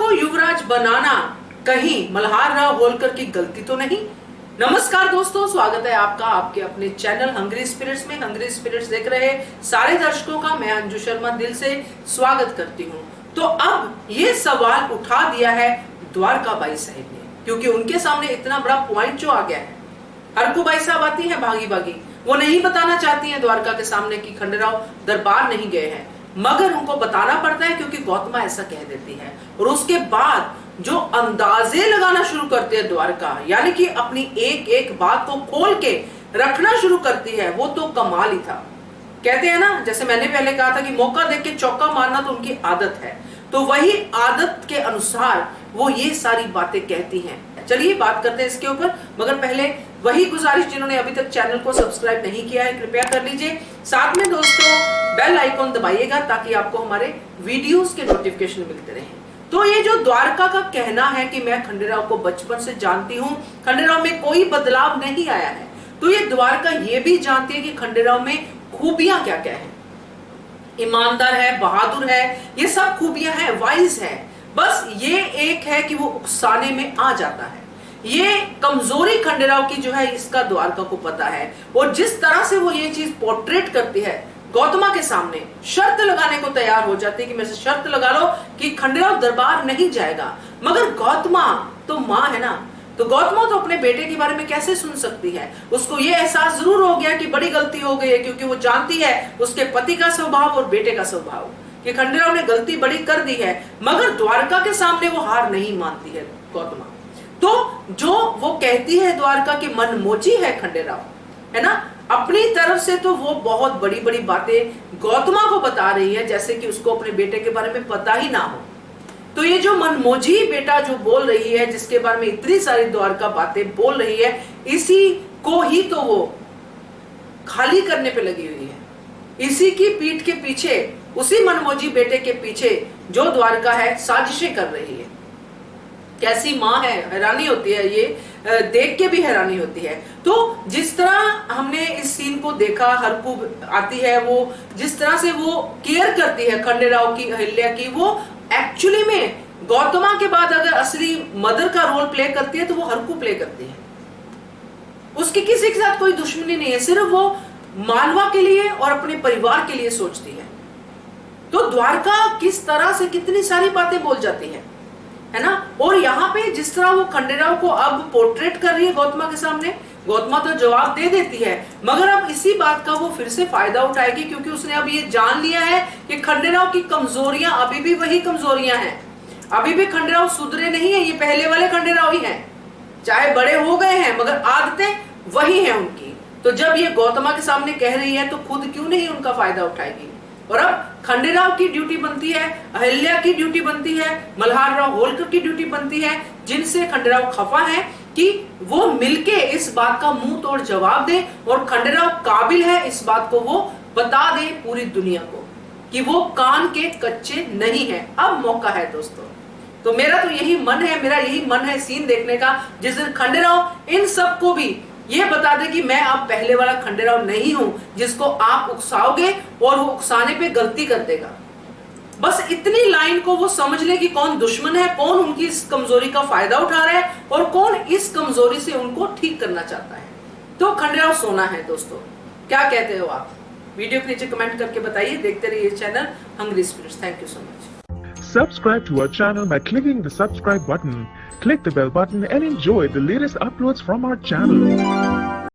को युवराज बनाना कहीं मल्हार राव होलकर की गलती तो नहीं। नमस्कार दोस्तों, स्वागत है आपका आपके अपने चैनल हंग्री स्पिरिट्स में। हंग्री स्पिरिट्स देख रहे सारे दर्शकों का मैं अंजू शर्मा दिल से स्वागत करती हूँ। तो अब ये सवाल उठा दिया है द्वारका बाई साहब ने, क्योंकि उनके सामने इतना बड़ा पॉइंट जो आ गया है। हरकू बाई साहब आती है भागी भागी, वो नहीं बताना चाहती है द्वारका के सामने कि खंडेराव दरबार नहीं गए हैं, मगर उनको बताना पड़ता है क्योंकि गौतमा ऐसा कह देती है। और उसके बाद जो अंदाजे लगाना शुरू करते हैं द्वारका, यानी कि अपनी एक एक बात को खोल के रखना शुरू करती है, वो तो कमाल ही था। कहते हैं ना, जैसे मैंने पहले कहा था कि मौका देख के चौका मारना तो उनकी आदत है, तो वही आदत के अनुसार वो ये सारी बातें कहती हैं। चलिए बात करते हैं इसके ऊपर, मगर पहले वही गुजारिश, जिन्होंने अभी तक चैनल को सब्सक्राइब नहीं किया है कृपया कर लीजिए। साथ में दोस्तों बेल आइकॉन दबाइएगा ताकि आपको हमारे वीडियोस के नोटिफिकेशन मिलते रहें। तो ये जो द्वारका का कहना है कि मैं खंडेराव को बचपन से जानती हूँ, खंडेराव में कोई बदलाव नहीं आया है, तो ये द्वारका ये भी जानती है कि खंडेराव में खूबियां क्या क्या है। ईमानदार है, बहादुर है, ये सब खूबियां हैं, वाइज है। बस ये एक है कि वो उकसाने में आ जाता है। ये कमजोरी खंडेराव की जो है, इसका द्वारका को पता है। और जिस तरह से वो ये चीज पोर्ट्रेट करती है गौतमा के सामने, शर्त लगाने को तैयार हो जाती है कि मेरे से शर्त लगा लो कि खंडेराव दरबार नहीं जाएगा। मगर गौतमा तो माँ है ना, तो गौतमा तो अपने बेटे के बारे में कैसे सुन सकती है। उसको ये एहसास जरूर हो गया कि बड़ी गलती हो गई है, क्योंकि वो जानती है उसके पति का स्वभाव और बेटे का स्वभाव कि खंडेराव ने गलती बड़ी कर दी है। मगर द्वारका के सामने वो हार नहीं मानती है गौतमा। तो जो वो कहती है द्वारका की मनमोजी है खंडेराव, है ना, अपनी तरफ से तो वो बहुत बड़ी बड़ी बातें गौतमा को बता रही है, जैसे कि उसको अपने बेटे के बारे में पता ही ना हो। तो ये जो मनमोजी बेटा जो बोल रही है, जिसके बारे में इतनी सारी द्वारका बातें बोल रही है, इसी को ही तो वो खाली करने पे लगी हुई है। इसी की पीठ के पीछे, उसी मनमोजी बेटे के पीछे जो द्वारका है साजिशें कर रही है। कैसी माँ है, हैरानी होती है, ये देख के भी हैरानी होती है। तो जिस तरह हमने इस सीन को देखा, हरकू आती है, वो जिस तरह से वो केयर करती है खंडेराव की, अहिल्या की, वो एक्चुअली में गौतमा के बाद अगर असली मदर का रोल प्ले करती है तो वो हरकू प्ले करती है। उसकी किसी के साथ कोई दुश्मनी नहीं है, सिर्फ वो मालवा के लिए और अपने परिवार के लिए सोचती है। तो द्वारका किस तरह से कितनी सारी बातें बोल जाती है ना। और यहाँ पे जिस तरह वो खंडेराव को अब पोर्ट्रेट कर रही है गौतमा के सामने, गौतमा तो जवाब दे देती है, मगर अब इसी बात का वो फिर से फायदा उठाएगी, क्योंकि उसने अब ये जान लिया है कि खंडेराव की कमजोरियां अभी भी वही कमजोरियां हैं। अभी भी खंडेराव सुधरे नहीं है, ये पहले वाले खंडेराव ही हैं, चाहे बड़े हो गए हैं मगर आदतें वही हैं उनकी। तो जब ये गौतमा के सामने कह रही है तो खुद क्यों नहीं उनका फायदा उठाएगी। और अब खंडेराव की ड्यूटी बनती है, अहिल्या की ड्यूटी बनती है, मल्हार राव होलकर की ड्यूटी बनती है, जिनसे खंडेराव खफा है, कि वो मिलके इस बात का मुंह तोड़ जवाब दे। और खंडेराव काबिल है इस बात को वो बता दे पूरी दुनिया को कि वो कान के कच्चे नहीं है। अब मौका है दोस्तों। तो मेरा तो यही मन है, मेरा यही मन है सीन देखने का, जिस दिन खंडेराव इन सबको भी ये बता दे कि मैं अब पहले वाला खंडेराव नहीं हूं जिसको आप उकसाओगे और वो उकसाने पे गलती कर देगा। बस इतनी लाइन को वो समझ ले कि कौन दुश्मन है, कौन उनकी इस कमजोरी का फायदा उठा रहा है और कौन इस कमजोरी से उनको ठीक करना चाहता है। तो खंडेराव सोना है दोस्तों। क्या कहते हो आप? वीडियो के नीचे कमेंट करके बताइए। देखते रहिए channel hungry spirits. Thank you so much. Subscribe to our channel by clicking the subscribe button. Click the bell button and enjoy the latest uploads from our channel.